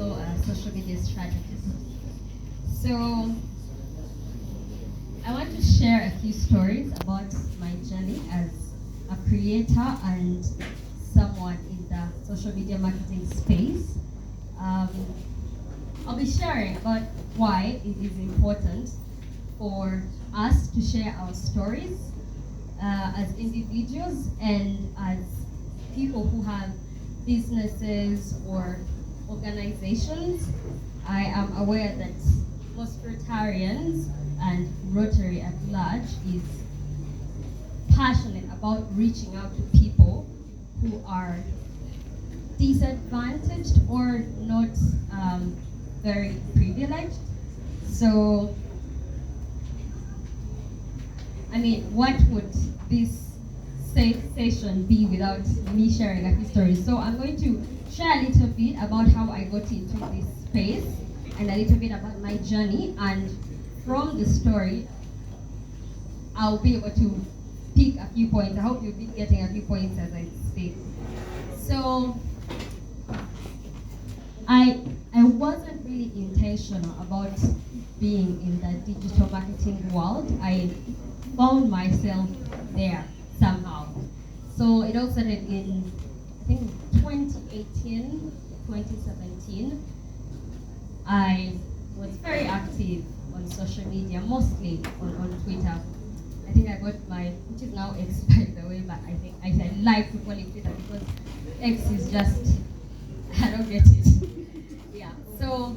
also a social media strategist. So I want to share a few stories about my journey as a creator and someone in the social media marketing space. Um, I'll be sharing about why it is important for us to share our stories as individuals and as people who have businesses or organizations. I am aware that most Rotarians and Rotary at large is passionate about reaching out to people who are disadvantaged or not very privileged. So, I mean, what would this session be without me sharing a few stories? So I'm going to share a little bit about how I got into this space and a little bit about my journey, and from the story, I'll be able to pick a few points. I hope you'll be getting a few points as I speak. So I wasn't really intentional about being in the digital marketing world. I found myself there somehow. So it all started in, I think, 2018, 2017. I was very active on social media, mostly on Twitter. I think I got my, which is now X by the way, but I like to call it Twitter because X is just, I don't get it. Yeah, so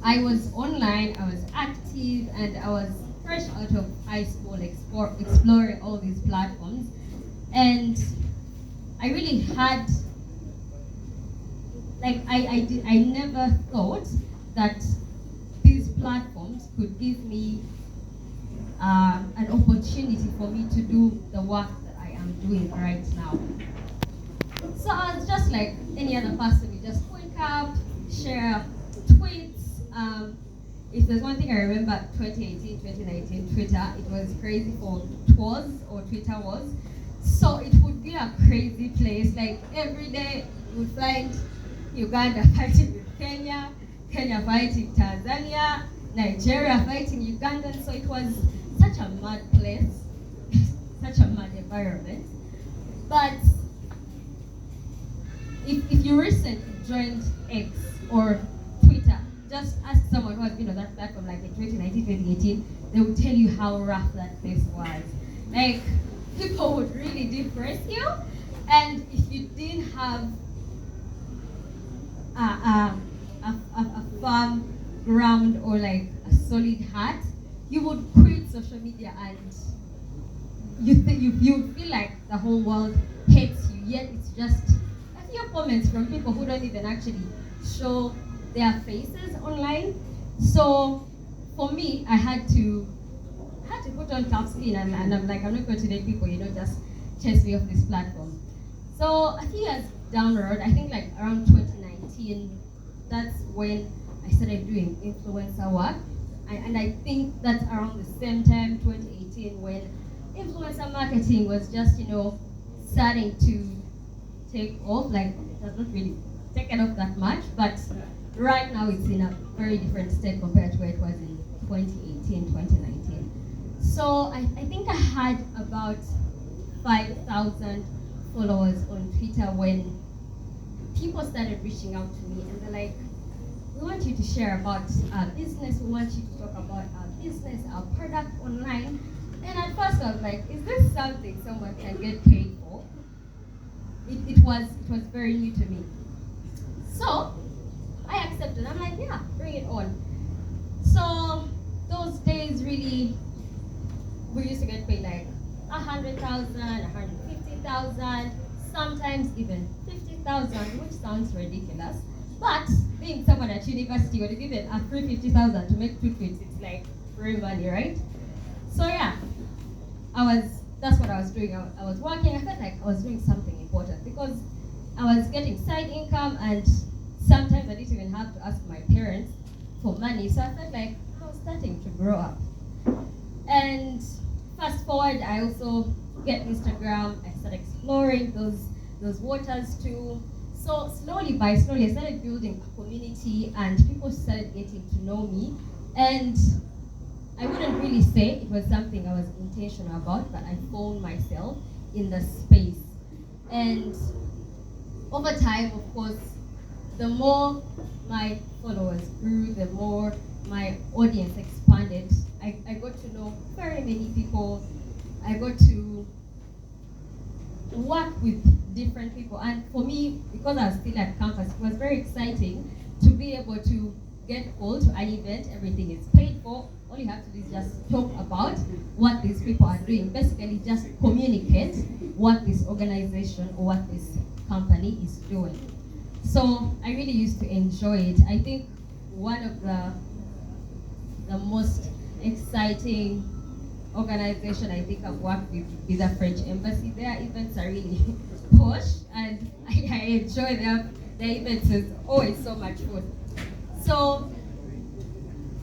I was online, I was active, and I was fresh out of high school exploring all these platforms. And I really had, I never thought that these platforms could give me an opportunity for me to do the work that I am doing right now. So I was just like any other person. We just wake up, share tweets. If there's one thing I remember, 2018, 2019, Twitter, it was crazy for Twitter was. So it would be a crazy place. Like every day you would find Uganda fighting with Kenya, Kenya fighting Tanzania, Nigeria fighting Uganda. So it was such a mad place, such a mad environment. But if you recently joined X or Twitter, just ask someone who has been on that platform like in 2019, 2018, they will tell you how rough that place was. Like, people would really depress you, and if you didn't have a firm ground or like a solid heart, you would quit social media and you feel like the whole world hates you, yet it's just a few comments from people who don't even actually show their faces online. So for me, I had to put on tough skin, and I'm like, I'm not going to let people, just chase me off this platform. So a few years down the road, I think like around 2019, that's when I started doing influencer work. And I think that's around the same time, 2018, when influencer marketing was just, starting to take off. Like, it has not really taken off that much, but right now it's in a very different state compared to where it was in 2018, 2019. So I think I had about 5,000 followers on Twitter when people started reaching out to me, and they're like, we want you to share about our business, we want you to talk about our business, our product online. And at first I was like, is this something someone can get paid for? It was very new to me. So I accepted. I'm like, yeah, bring it on. So those days really, we used to get paid like 100,000, 150,000, sometimes even 50,000, which sounds ridiculous. But being someone at university would have given a free 50,000 to make two tweets. It's like free money, right? So yeah, that's what I was doing. I was working. I felt like I was doing something important because I was getting side income, and sometimes I didn't even have to ask my parents for money. So I felt like I was starting to grow up. And fast forward, I also get Instagram. I started exploring those waters too. So slowly by slowly, I started building a community, and people started getting to know me. And I wouldn't really say it was something I was intentional about, but I found myself in the space. And over time, of course, the more my followers grew, the more my audience expanded. I got to know very many people. I got to work with different people. And for me, because I was still at campus, it was very exciting to be able to get called to an event. Everything is paid for. All you have to do is just talk about what these people are doing. Basically, just communicate what this organization or what this company is doing. So I really used to enjoy it. I think one of the most exciting organization I think I've worked with is the French Embassy. Their events are really posh, and I enjoy their events. It's always so much fun. So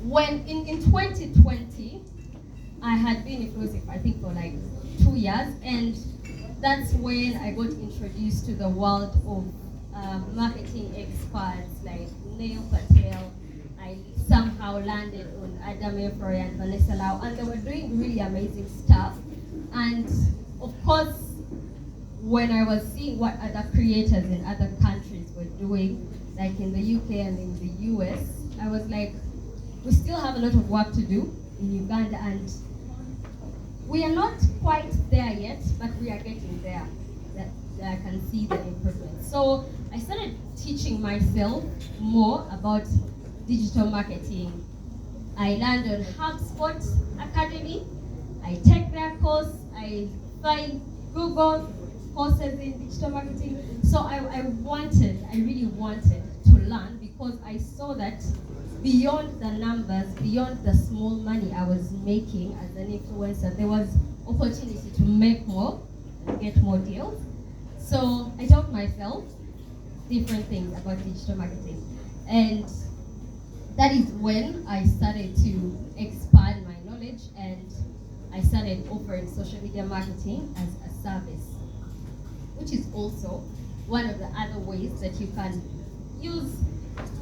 when in 2020, I had been influencing, I think, for like 2 years, and that's when I got introduced to the world of marketing experts like Neil Patel. I somehow landed on Adam Efroy and Vanessa Lau, and they were doing really amazing stuff. And of course, when I was seeing what other creators in other countries were doing, like in the UK and in the US, I was like, we still have a lot of work to do in Uganda, and we are not quite there yet, but we are getting there. That I can see the improvement. So I started teaching myself more about digital marketing. I learned on HubSpot Academy. I take their course. I find Google courses in digital marketing. So I really wanted to learn, because I saw that beyond the numbers, beyond the small money I was making as an influencer, there was opportunity to make more and get more deals. So I taught myself different things about digital marketing. And that is when I started to expand my knowledge, and I started offering social media marketing as a service, which is also one of the other ways that you can use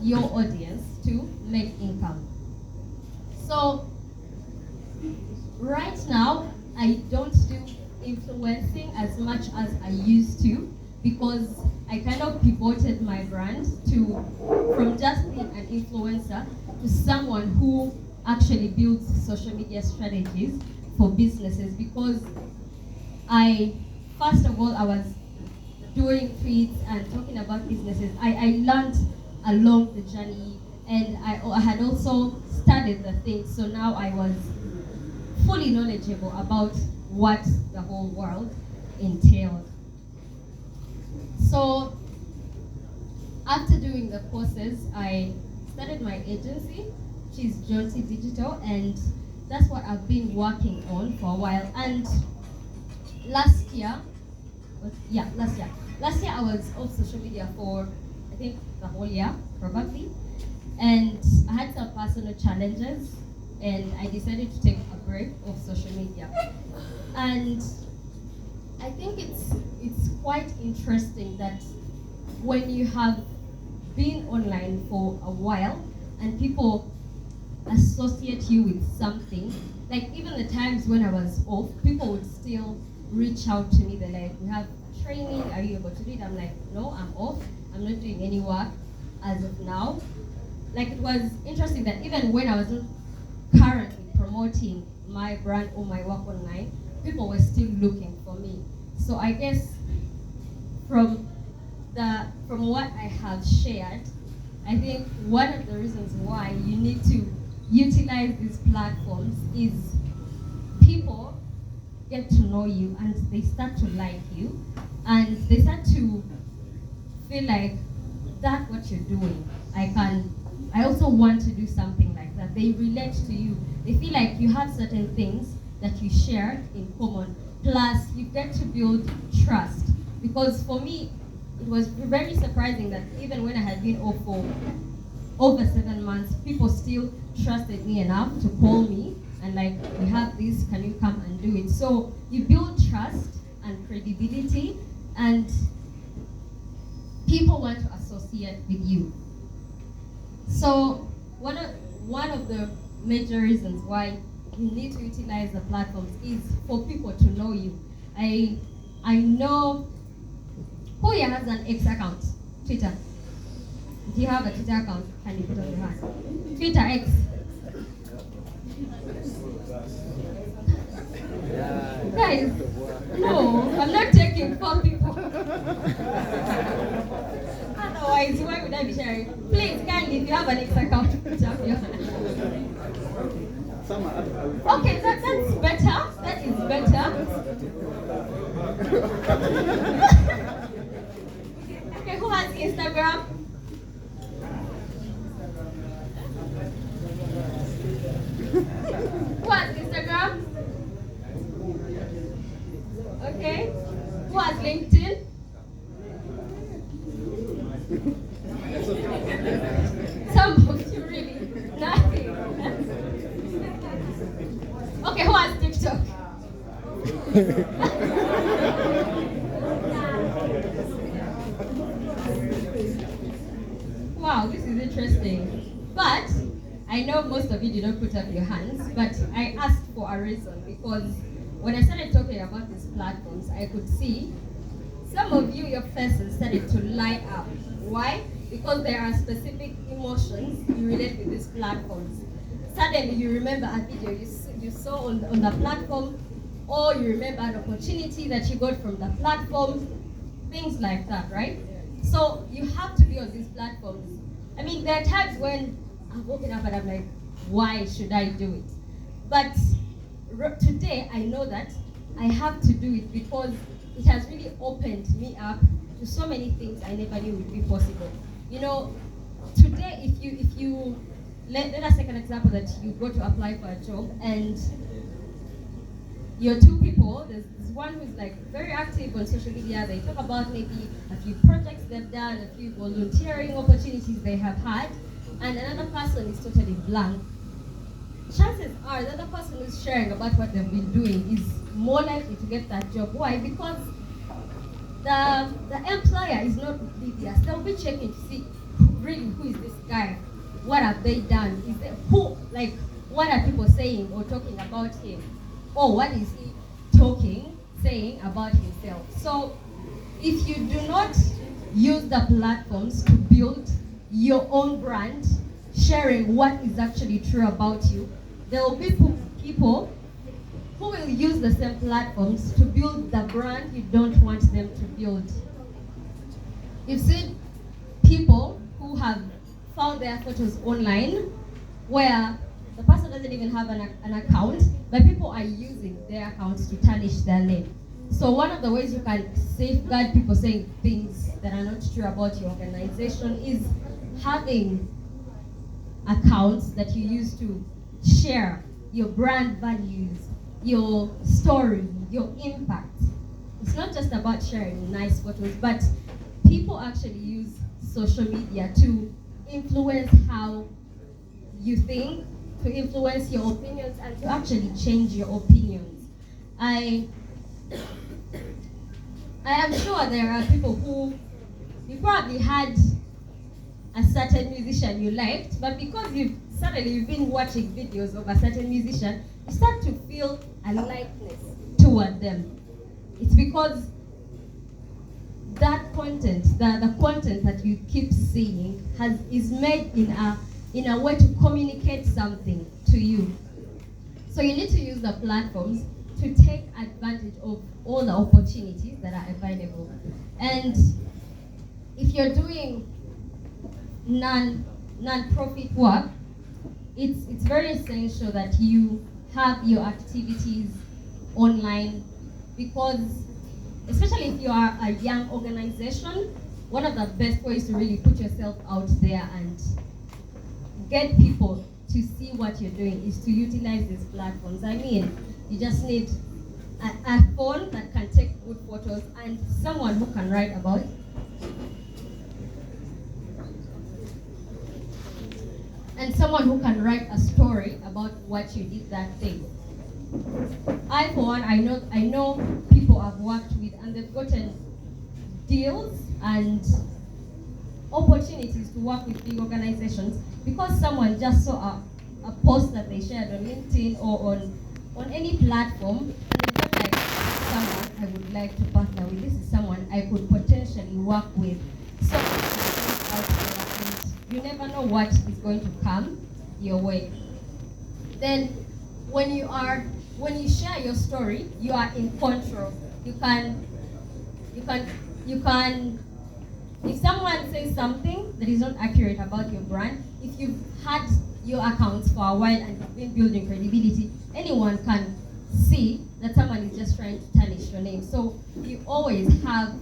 your audience to make income. So right now, I don't do influencing as much as I used to, because I kind of pivoted my brand to from just being an influencer to someone who actually builds social media strategies for businesses. Because first of all, I was doing tweets and talking about businesses. I learned along the journey, and I had also studied the things, so now I was fully knowledgeable about what the whole world entailed. So after doing the courses, I started my agency, which is Jonty Digital, and that's what I've been working on for a while. And last year I was off social media for, I think, the whole year, probably. And I had some personal challenges, and I decided to take a break of social media. And I think it's quite interesting that when you have been online for a while and people associate you with something, like even the times when I was off, people would still reach out to me. They're like, we have training, are you able to do it? I'm like, no, I'm off. I'm not doing any work as of now. Like, it was interesting that even when I wasn't currently promoting my brand or my work online, people were still looking for me. So I guess from what I have shared, I think one of the reasons why you need to utilize these platforms is people get to know you and they start to like you, and they start to feel like that's what you're doing. I also want to do something like that. They relate to you. They feel like you have certain things that you share in common. Plus, you get to build trust. Because for me, it was very surprising that even when I had been off for over 7 months, people still trusted me enough to call me and like, we have this, can you come and do it? So you build trust and credibility, and people want to associate with you. So one of the major reasons why you need to utilize the platforms is for people to know you. I know who here has an X account, Twitter. Do you have a Twitter account? Can you put on your hand? Twitter X. Guys, no, I'm not taking 4 people. Otherwise, why would I be sharing? Please, kindly, if you have an X account, put up your hand. Okay, that's better. That is better. Okay, who has Instagram? Who has Instagram? Okay. Who has LinkedIn? Some of you really. Nothing. Okay, who has TikTok? Wow, this is interesting. But I know most of you did not put up your hands, but I asked for a reason because when I started talking about these platforms, I could see some of you, your faces started to light up. Why? Because there are specific emotions you relate with these platforms. Suddenly you remember a video you saw on the platform, or you remember an opportunity that you got from the platform, things like that, right? So you have to be on these platforms. I mean, there are times when I'm waking up and I'm like, why should I do it? But today I know that I have to do it because it has really opened me up to so many things I never knew would be possible. You know, today if you let us take an example that you go to apply for a job and you're 2 people. There's one who's like very active on social media. They talk about maybe a few projects they've done, a few volunteering opportunities they have had, and another person is totally blank. Chances are the other person who's sharing about what they've been doing is more likely to get that job. Why? Because the employer is not oblivious. They'll be checking to see really who is this guy, what have they done, is there, who, like, what are people saying or talking about him, or what is he saying about himself. So if you do not use the platforms to build your own brand, sharing what is actually true about you, there will be people who will use the same platforms to build the brand you don't want them to build. You've seen people who have found their photos online where the person doesn't even have an account, but people are using their accounts to tarnish their name. So one of the ways you can safeguard people saying things that are not true about your organization is having accounts that you use to share your brand values, your story, your impact. It's not just about sharing nice photos, but people actually use social media to influence how you think, to influence your opinions, and to actually change your opinions. I am sure there are people who, you probably had a certain musician you liked, but because you've been watching videos of a certain musician, you start to feel a likeness toward them. It's because that content, the content that you keep seeing is made in a way to communicate something to you. So you need to use the platforms to take advantage of all the opportunities that are available. And if you're doing non-profit work, it's very essential that you have your activities online, because especially if you are a young organization, one of the best ways to really put yourself out there and get people to see what you're doing is to utilize these platforms. I mean, you just need a phone that can take good photos and someone who can write about it. And someone who can write a story about what you did that day. I, for one, I know people I've worked with and they've gotten deals and opportunities to work with big organizations because someone just saw a post that they shared on LinkedIn or on any platform, and they felt like someone I would like to partner with. This is someone I could potentially work with. So out there, and you never know what is going to come your way. Then when you share your story, you are in control. You can if someone says something that is not accurate about your brand, if you've had your accounts for a while and you've been building credibility, anyone can see that someone is just trying to tarnish your name. So you always have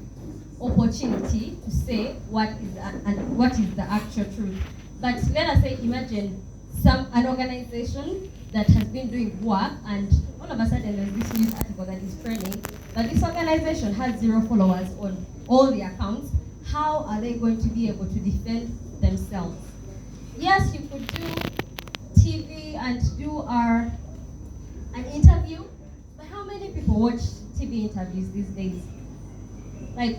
opportunity to say what is the actual truth. But let us say, imagine an organization that has been doing work, and all of a sudden there's this news article that is trending, but this organization has 0 followers on all the accounts. How are they going to be able to defend themselves? Yes, you could do TV and do an interview, but how many people watch TV interviews these days? Like,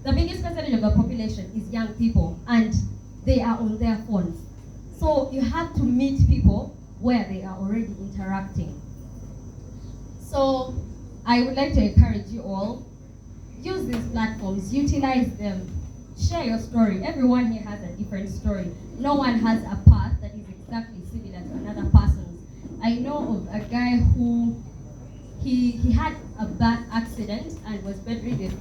the biggest percentage of the population is young people, and they are on their phones. So you have to meet people where they are already interacting. So I would like to encourage you all, use these platforms, utilize them, share your story. Everyone here has a different story. No one has a path that is exactly similar to another person's. I know of a guy who he had a bad accident and was bedridden